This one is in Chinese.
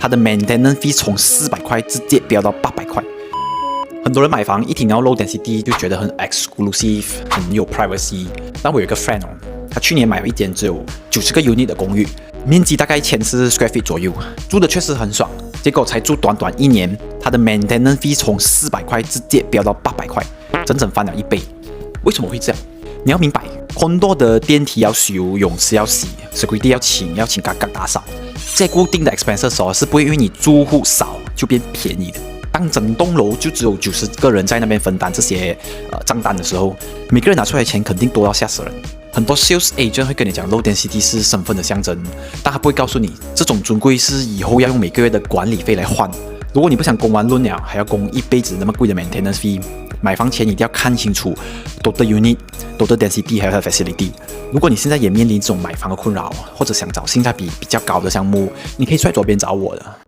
它的 maintenance fee 从400块直接飙到800块。很多人买房一听到 low density 就觉得很 exclusive， 很有 privacy。但我有一个 friend 哦，他去年买了一间只有90个 unit 的公寓，面积大概1040 square feet 左右，住的确实很爽。结果才住短短1年，他的 maintenance fee 从400块直接飙到800块，整整翻了1倍。为什么会这样？你要明白 ，condo 的电梯要修，泳池要洗 ，security 要请嘎嘎打扫，这些固定的 expenses 哦是不会因为你住户少就变便宜的。当整栋楼就只有90个人在那边分担这些账单的时候，每个人拿出来的钱肯定多到吓死人。很多 sales agent 会跟你讲 low density 是身份的象征，但他不会告诉你这种尊贵是以后要用每个月的管理费来换。如果你不想供完论了还要供一辈子那么贵的 maintenance fee， 买房前一定要看清楚 total unit、total density 还有它的 facility。如果你现在也面临这种买房的困扰，或者想找性价比比较高的项目，你可以在左边找我的。